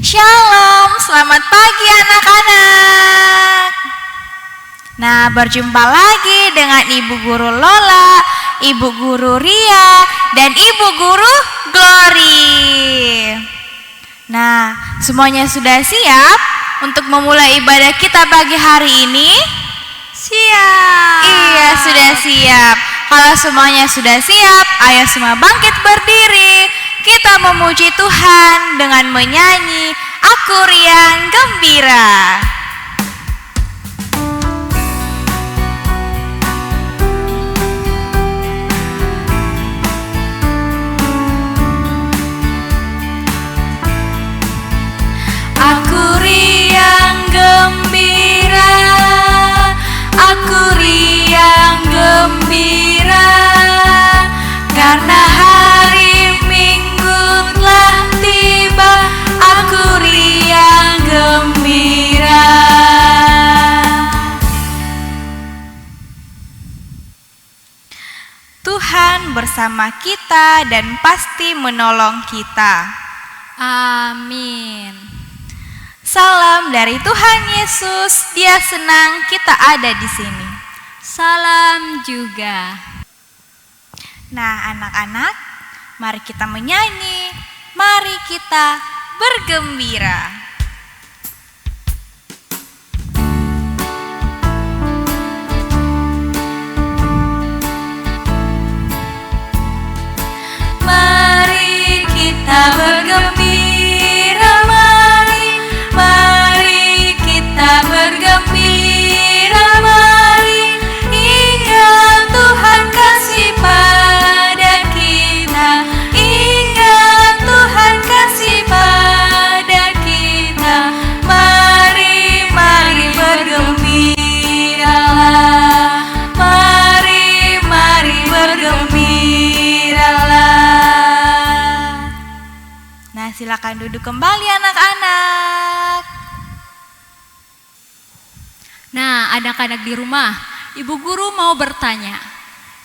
Shalom, selamat pagi anak-anak. Nah, berjumpa lagi dengan Ibu Guru Lola, Ibu Guru Ria, dan Ibu Guru Glory. Nah, semuanya sudah siap untuk memulai ibadah kita pagi hari ini? Siap. Iya, sudah siap. Kalau semuanya sudah siap, ayo semua bangkit berdiri. Kita memuji Tuhan dengan menyanyi Aku Riang Gembira. Aku riang gembira, aku riang gembira, karena hari Minggu telah tiba. Aku riang gembira. Tuhan bersama kita dan pasti menolong kita. Amin. Salam dari Tuhan Yesus, Dia senang kita ada di sini. Salam juga. Nah, anak-anak, mari kita menyanyi, mari kita bergembira. Mari kita bergembira, mari kita bergembira, mari ingat Tuhan kasih pada kita, ingat Tuhan kasih pada kita. Mari bergembiralah, mari bergembiralah. Nah, silakan duduk kembali anak-anak. Nah, anak-anak di rumah, Ibu Guru mau bertanya,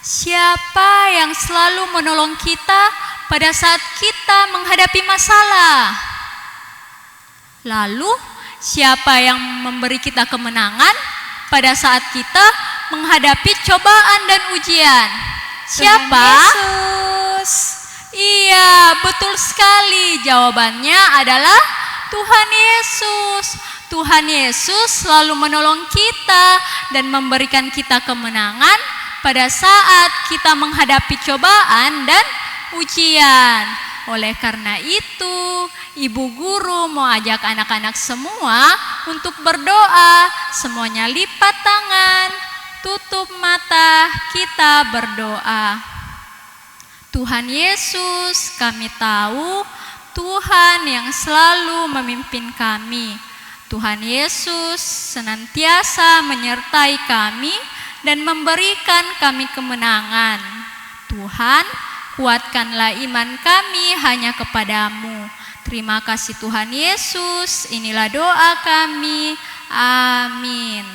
siapa yang selalu menolong kita pada saat kita menghadapi masalah? Lalu, siapa yang memberi kita kemenangan pada saat kita menghadapi cobaan dan ujian? Siapa? Yesus. Iya, betul sekali. Jawabannya adalah Tuhan Yesus. Tuhan Yesus selalu menolong kita dan memberikan kita kemenangan pada saat kita menghadapi cobaan dan ujian. Oleh karena itu, Ibu Guru mau ajak anak-anak semua untuk berdoa. Semuanya lipat tangan, tutup mata, kita berdoa. Tuhan Yesus, kami tahu Tuhan yang selalu memimpin kami. Tuhan Yesus senantiasa menyertai kami dan memberikan kami kemenangan. Tuhan, kuatkanlah iman kami hanya kepadamu. Terima kasih Tuhan Yesus, inilah doa kami. Amin.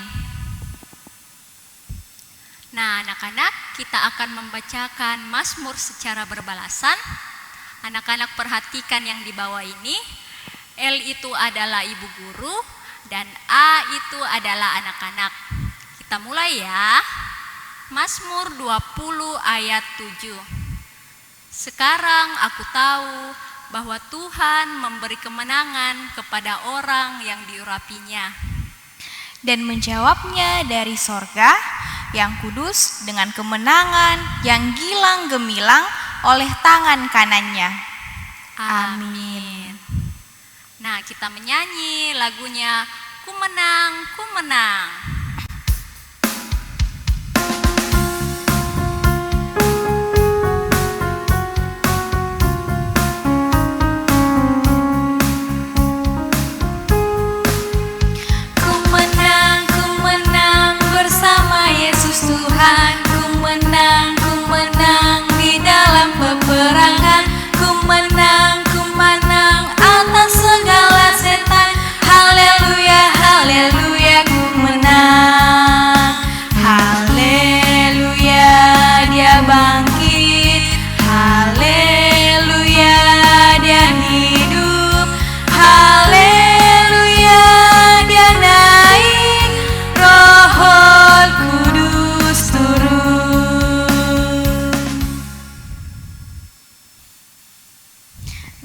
Nah, anak-anak, kita akan membacakan Mazmur secara berbalasan. Anak-anak perhatikan yang di bawah ini. L itu adalah Ibu Guru dan A itu adalah anak-anak. Kita mulai ya. Mazmur 20 ayat 7. Sekarang aku tahu bahwa Tuhan memberi kemenangan kepada orang yang diurapinya Dan menjawabnya dari sorga yang kudus dengan kemenangan yang gilang gemilang oleh tangan kanannya. Amin. Nah, kita menyanyi lagunya Ku Menang, Ku Menang. Ku menang bersama Yesus Tuhan. Ku menang di dalam peperangan. Ku menang atas segala setan. Haleluya, haleluya, ku menang.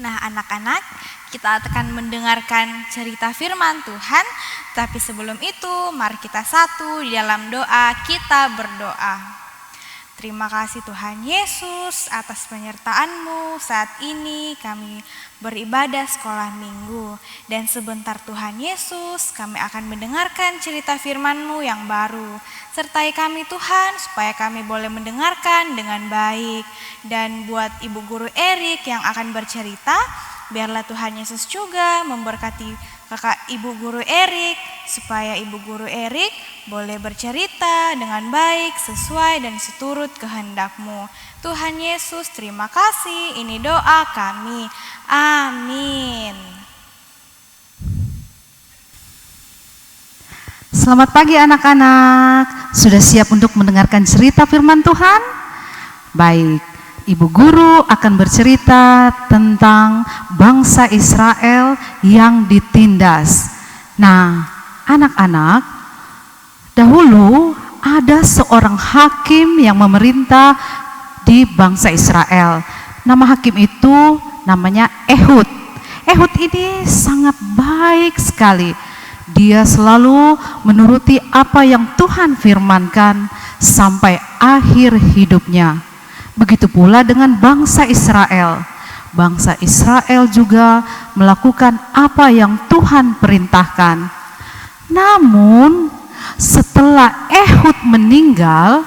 Nah, anak-anak, kita akan mendengarkan cerita firman Tuhan. Tapi sebelum itu, mari kita satu di dalam doa. Kita berdoa. Terima kasih Tuhan Yesus atas penyertaan-Mu. Saat ini kami beribadah sekolah minggu. Dan sebentar Tuhan Yesus, kami akan mendengarkan cerita firman-Mu yang baru. Sertai kami Tuhan, supaya kami boleh mendengarkan dengan baik. Dan buat Ibu Guru Erik yang akan bercerita, biarlah Tuhan Yesus juga memberkati Kakak Ibu Guru Erik, supaya Ibu Guru Erik boleh bercerita dengan baik, sesuai dan seturut kehendak-Mu. Tuhan Yesus, terima kasih. Ini doa kami. Amin. Selamat pagi anak-anak. Sudah siap untuk mendengarkan cerita firman Tuhan? Baik, Ibu Guru akan bercerita tentang bangsa Israel yang ditindas. Nah, anak-anak, dahulu ada seorang hakim yang memerintah di bangsa Israel. Nama hakim itu namanya Ehud. Ehud ini sangat baik sekali. Dia selalu menuruti apa yang Tuhan firmankan sampai akhir hidupnya. Begitu pula dengan bangsa Israel. Bangsa Israel juga melakukan apa yang Tuhan perintahkan. Namun setelah Ehud meninggal,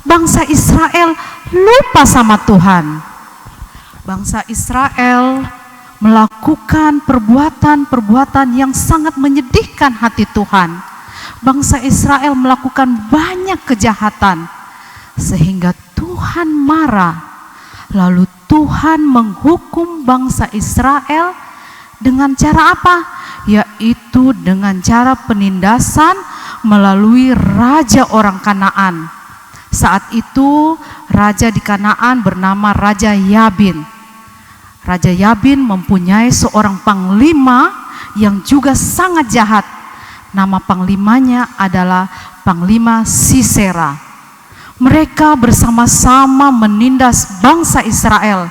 bangsa Israel lupa sama Tuhan. Bangsa Israel melakukan perbuatan-perbuatan yang sangat menyedihkan hati Tuhan. Bangsa Israel melakukan banyak kejahatan sehingga Tuhan marah. Lalu Tuhan menghukum bangsa Israel dengan cara apa? Yaitu dengan cara penindasan melalui raja orang Kanaan. Saat itu raja di Kanaan bernama Raja Yabin. Raja Yabin mempunyai seorang panglima yang juga sangat jahat. Nama panglimanya adalah Panglima Sisera. Mereka bersama-sama menindas bangsa Israel.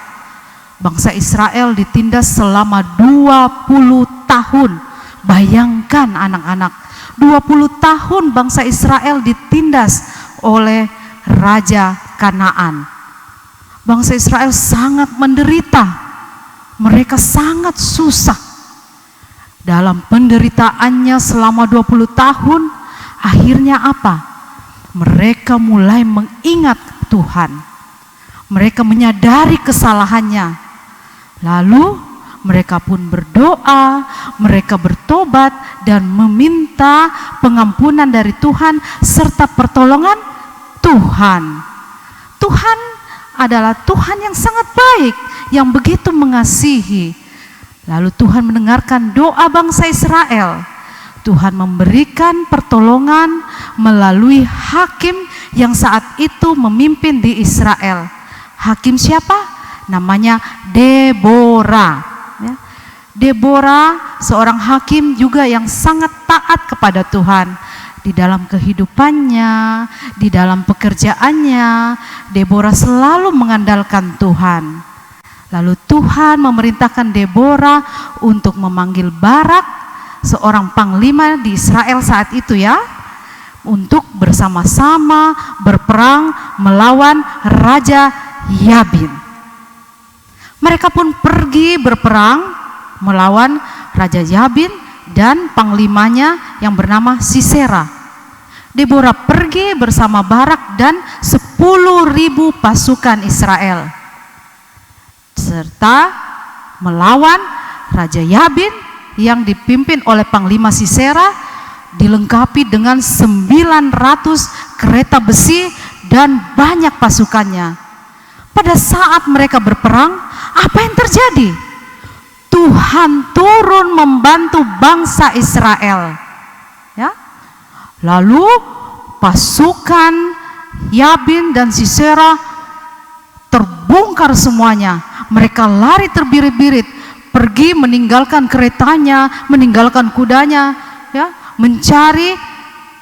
Bangsa Israel ditindas selama 20 tahun. Bayangkan anak-anak, 20 tahun bangsa Israel ditindas oleh Raja Kanaan. Bangsa Israel sangat menderita. Mereka sangat susah. Dalam penderitaannya selama 20 tahun, akhirnya apa? Mereka mulai mengingat Tuhan. Mereka menyadari kesalahannya. Lalu mereka pun berdoa, mereka bertobat dan meminta pengampunan dari Tuhan serta pertolongan Tuhan. Tuhan adalah Tuhan yang sangat baik, yang begitu mengasihi. Lalu Tuhan mendengarkan doa bangsa Israel. Tuhan memberikan pertolongan melalui hakim yang saat itu memimpin di Israel. Hakim siapa? Namanya Deborah. Ya. Deborah seorang hakim juga yang sangat taat kepada Tuhan. Di dalam kehidupannya, di dalam pekerjaannya, Deborah selalu mengandalkan Tuhan. Lalu Tuhan memerintahkan Deborah untuk memanggil Barak, seorang panglima di Israel saat itu ya, untuk bersama-sama berperang melawan Raja Yabin. Mereka pun pergi berperang melawan Raja Yabin dan panglimanya yang bernama Sisera. Deborah pergi bersama Barak dan 10.000 pasukan Israel serta melawan Raja Yabin yang dipimpin oleh Panglima Sisera, dilengkapi dengan 900 kereta besi dan banyak pasukannya. Pada saat mereka berperang, apa yang terjadi? Tuhan turun membantu bangsa Israel. Ya. Lalu pasukan Yabin dan Sisera terbongkar semuanya. Mereka lari terbirit-birit, pergi meninggalkan keretanya, meninggalkan kudanya, ya, mencari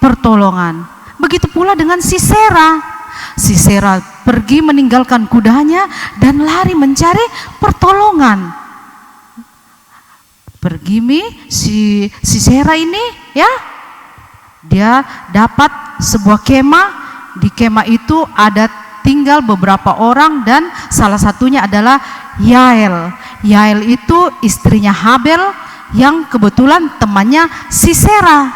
pertolongan. Begitu pula dengan Sisera. Sisera pergi meninggalkan kudanya dan lari mencari pertolongan. Pergimi si Sisera ini ya, dia dapat sebuah kemah. Di kemah itu ada tinggal beberapa orang dan salah satunya adalah Yael. Yael itu istrinya Habel yang kebetulan temannya Sisera.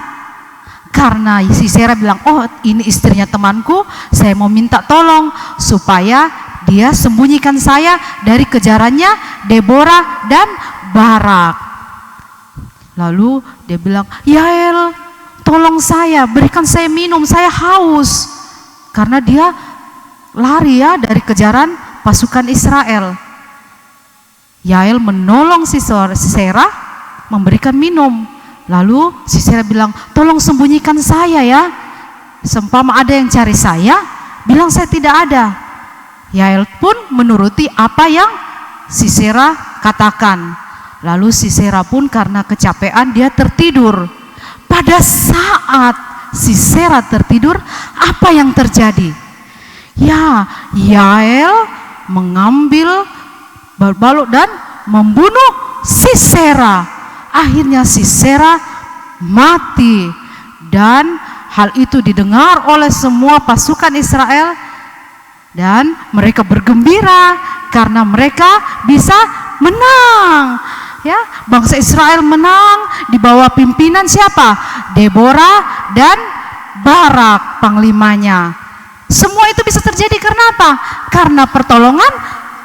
Karena Sisera bilang, oh ini istrinya temanku, saya mau minta tolong supaya dia sembunyikan saya dari kejarannya Deborah dan Barak. Lalu dia bilang, Yael tolong saya, berikan saya minum, saya haus. Karena dia lari ya dari kejaran pasukan Israel. Yael menolong Sisera, memberikan minum. Lalu Sisera bilang, tolong sembunyikan saya ya. Seumpama ada yang cari saya, bilang saya tidak ada. Yael pun menuruti apa yang Sisera katakan. Lalu Sisera pun karena kecapean dia tertidur. Pada saat Sisera tertidur, apa yang terjadi? Ya, Yael mengambil balok dan membunuh Sisera. Akhirnya Sisera mati, dan hal itu didengar oleh semua pasukan Israel dan mereka bergembira karena mereka bisa menang. Ya, bangsa Israel menang di bawah pimpinan siapa? Deborah dan Barak panglimanya. Semua itu bisa terjadi karena apa? Karena pertolongan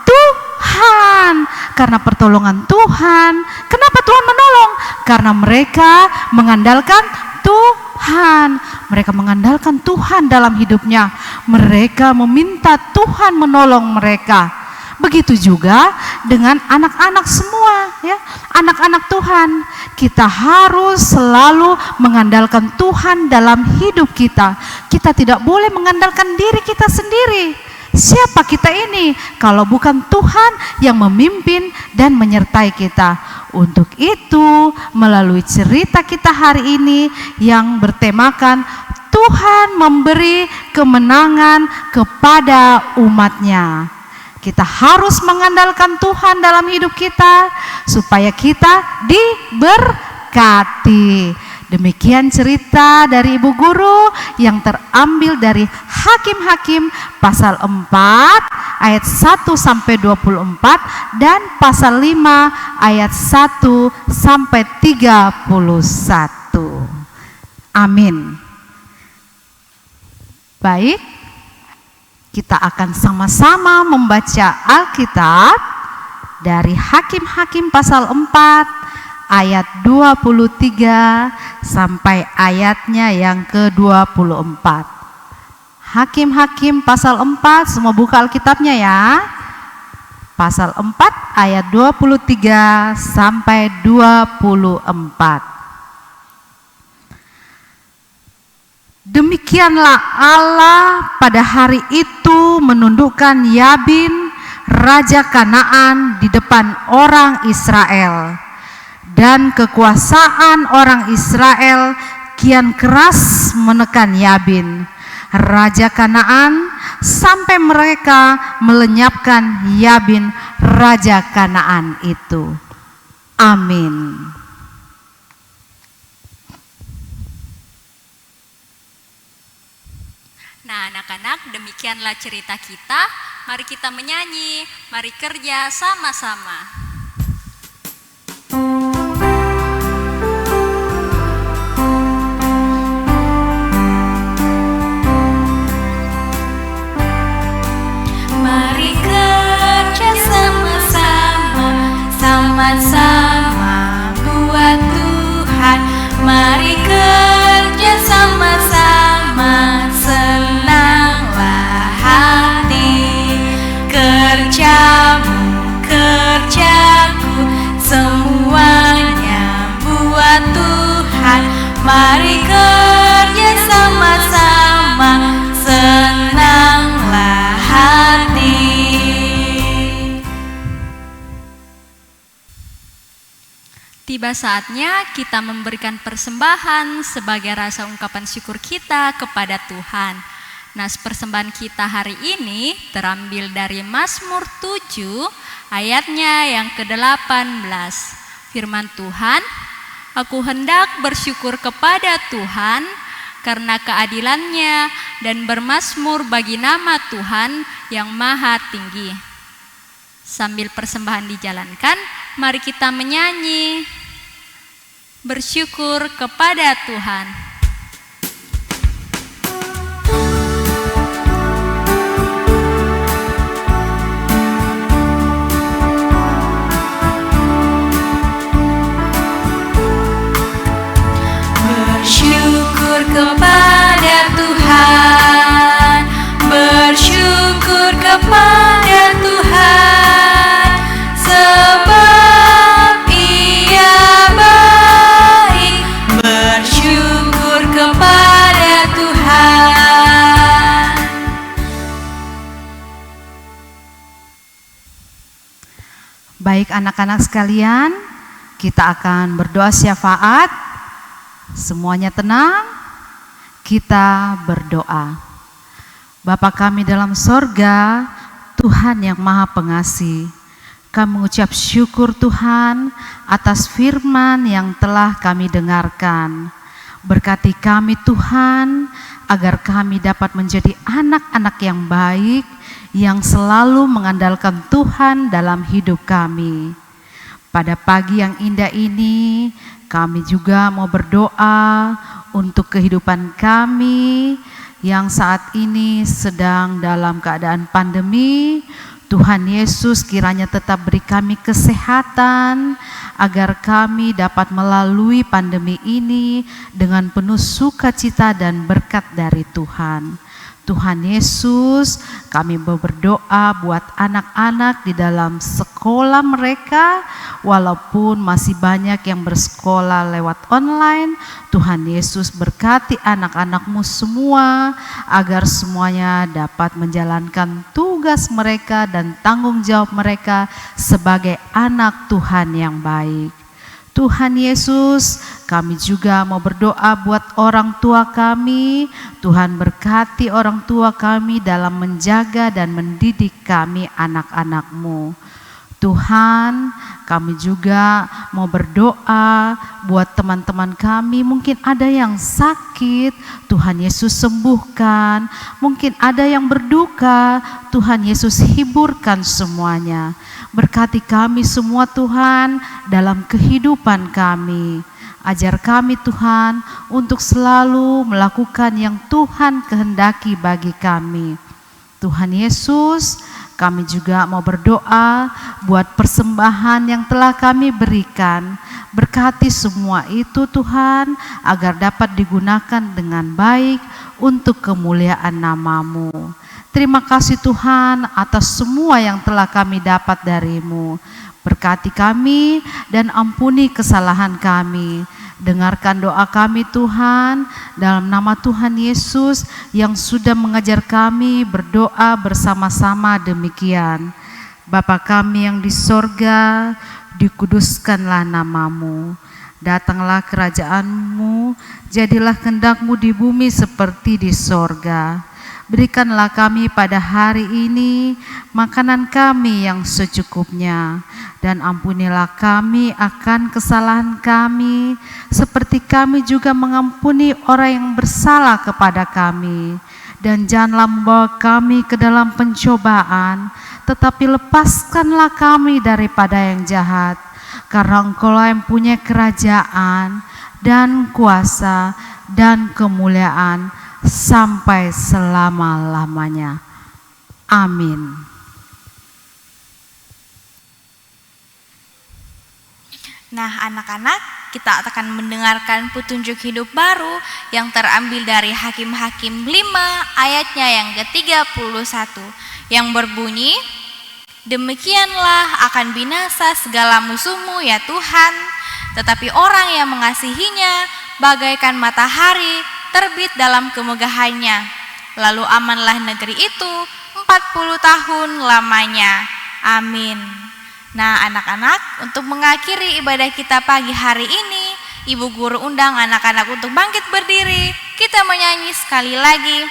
Tuhan. Karena pertolongan Tuhan. Kenapa Tuhan menolong? Karena mereka mengandalkan Tuhan. Mereka mengandalkan Tuhan dalam hidupnya. Mereka meminta Tuhan menolong mereka. Begitu juga dengan anak-anak semua ya, anak-anak Tuhan. Kita harus selalu mengandalkan Tuhan dalam hidup kita. Kita tidak boleh mengandalkan diri kita sendiri. Siapa kita ini kalau bukan Tuhan yang memimpin dan menyertai kita? Untuk itu, melalui cerita kita hari ini yang bertemakan Tuhan memberi kemenangan kepada umatnya. Kita harus mengandalkan Tuhan dalam hidup kita supaya kita diberkati. Demikian cerita dari Ibu Guru yang terambil dari Hakim-Hakim pasal 4 ayat 1 sampai 24 dan pasal 5 ayat 1 sampai 31. Amin. Baik, kita akan sama-sama membaca Alkitab dari Hakim-Hakim pasal 4 ayat 23 sampai ayatnya yang ke-24. Hakim-Hakim pasal 4, semua buka Alkitabnya ya. Pasal 4 ayat 23 sampai 24. Demikianlah Allah pada hari itu menundukkan Yabin, raja Kanaan di depan orang Israel. Dan kekuasaan orang Israel kian keras menekan Yabin, raja Kanaan, sampai mereka melenyapkan Yabin, raja Kanaan itu. Amin. Nah, anak-anak, demikianlah cerita kita. Mari kita menyanyi, mari kerja sama-sama. Mari kerja sama-sama, sama-sama buat Tuhan. Mari kerja sama-sama, senanglah hati. Kerjamu, kerjaku, semuanya buat Tuhan. Mari kerja sama-sama, senanglah hati. Tiba saatnya kita memberikan persembahan sebagai rasa ungkapan syukur kita kepada Tuhan. Nah, persembahan kita hari ini terambil dari Mazmur 7 ayatnya yang ke-18. Firman Tuhan, aku hendak bersyukur kepada Tuhan karena keadilan-Nya dan bermazmur bagi nama Tuhan yang maha tinggi. Sambil persembahan dijalankan, mari kita menyanyi bersyukur kepada Tuhan. Bersyukur kepada Tuhan, bersyukur kepada Tuhan, sebab Ia baik. Bersyukur kepada Tuhan. Baik anak-anak sekalian, kita akan berdoa syafaat. Semuanya tenang, kita berdoa. Bapa kami dalam sorga, Tuhan yang maha pengasih, kami mengucap syukur Tuhan atas firman yang telah kami dengarkan. Berkati kami Tuhan, agar kami dapat menjadi anak-anak yang baik, yang selalu mengandalkan Tuhan dalam hidup kami. Pada pagi yang indah ini, kami juga mau berdoa untuk kehidupan kami yang saat ini sedang dalam keadaan pandemi. Tuhan Yesus kiranya tetap beri kami kesehatan, agar kami dapat melalui pandemi ini dengan penuh sukacita dan berkat dari Tuhan. Tuhan Yesus, kami berdoa buat anak-anak di dalam sekolah mereka, walaupun masih banyak yang bersekolah lewat online. Tuhan Yesus berkati anak-anak-Mu semua, agar semuanya dapat menjalankan tugas mereka dan tanggung jawab mereka sebagai anak Tuhan yang baik. Tuhan Yesus, kami juga mau berdoa buat orang tua kami. Tuhan berkati orang tua kami dalam menjaga dan mendidik kami anak-anak-Mu. Tuhan, kami juga mau berdoa buat teman-teman kami, mungkin ada yang sakit, Tuhan Yesus sembuhkan. Mungkin ada yang berduka, Tuhan Yesus hiburkan semuanya. Berkati kami semua Tuhan dalam kehidupan kami. Ajar kami Tuhan untuk selalu melakukan yang Tuhan kehendaki bagi kami. Tuhan Yesus, kami juga mau berdoa buat persembahan yang telah kami berikan. Berkati semua itu Tuhan, agar dapat digunakan dengan baik untuk kemuliaan nama-Mu. Terima kasih Tuhan atas semua yang telah kami dapat dari-Mu. Berkati kami dan ampuni kesalahan kami. Dengarkan doa kami Tuhan, dalam nama Tuhan Yesus yang sudah mengajar kami berdoa bersama-sama demikian. Bapa kami yang di sorga, dikuduskanlah nama-Mu. Datanglah kerajaan-Mu, jadilah kehendak-Mu di bumi seperti di sorga. Berikanlah kami pada hari ini makanan kami yang secukupnya, dan ampunilah kami akan kesalahan kami, seperti kami juga mengampuni orang yang bersalah kepada kami. Dan janganlah membawa kami ke dalam pencobaan, tetapi lepaskanlah kami daripada yang jahat. Karena Engkau-lah yang punya kerajaan dan kuasa dan kemuliaan sampai selama-lamanya. Amin. Nah anak-anak, kita akan mendengarkan petunjuk hidup baru yang terambil dari Hakim-Hakim 5 ayatnya yang ke-31 yang berbunyi, demikianlah akan binasa segala musuhmu ya Tuhan, tetapi orang yang mengasihinya bagaikan matahari terbit dalam kemegahannya. Lalu amanlah negeri itu 40 tahun lamanya. Amin. Nah anak-anak, untuk mengakhiri ibadah kita pagi hari ini, Ibu Guru undang anak-anak untuk bangkit berdiri. Kita menyanyi sekali lagi.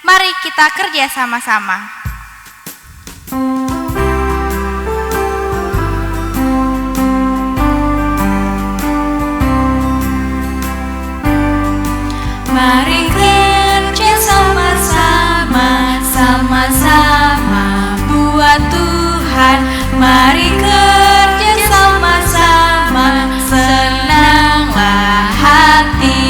Mari kita kerja sama-sama. Tuhan, mari kerja sama-sama, senanglah hati.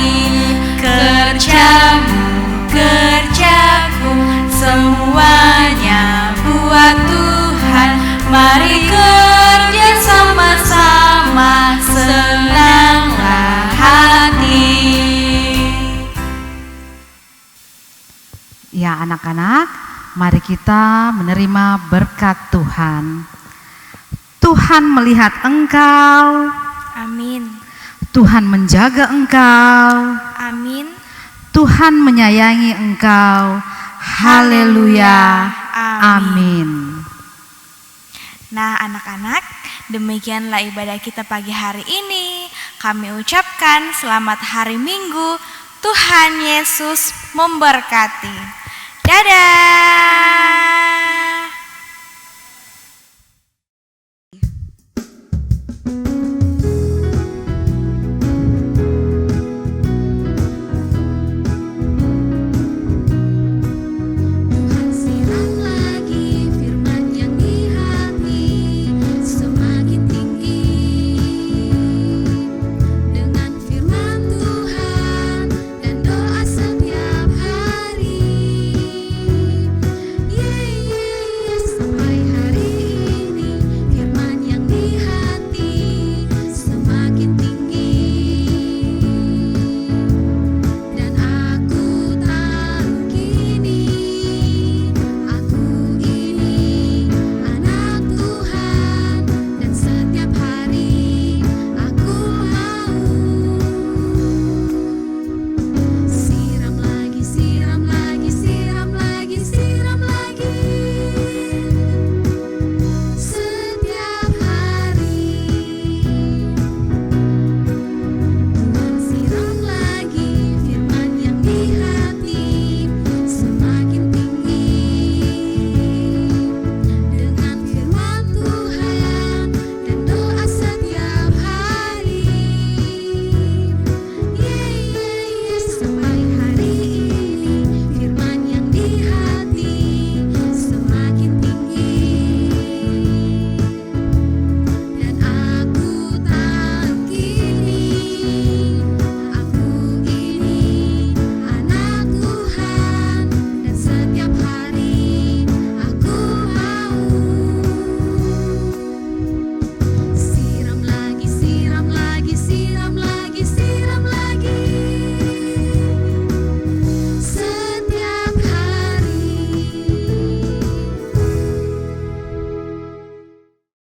Kerjamu, kerjaku, semuanya buat Tuhan. Mari kerja sama-sama, senanglah hati. Ya anak-anak, mari kita menerima berkat Tuhan. Tuhan melihat engkau, Amin. Tuhan menjaga engkau, Amin. Tuhan menyayangi engkau. Haleluya. Amin. Nah anak-anak, demikianlah ibadah kita pagi hari ini. Kami ucapkan selamat hari Minggu. Tuhan Yesus memberkati. Dadah.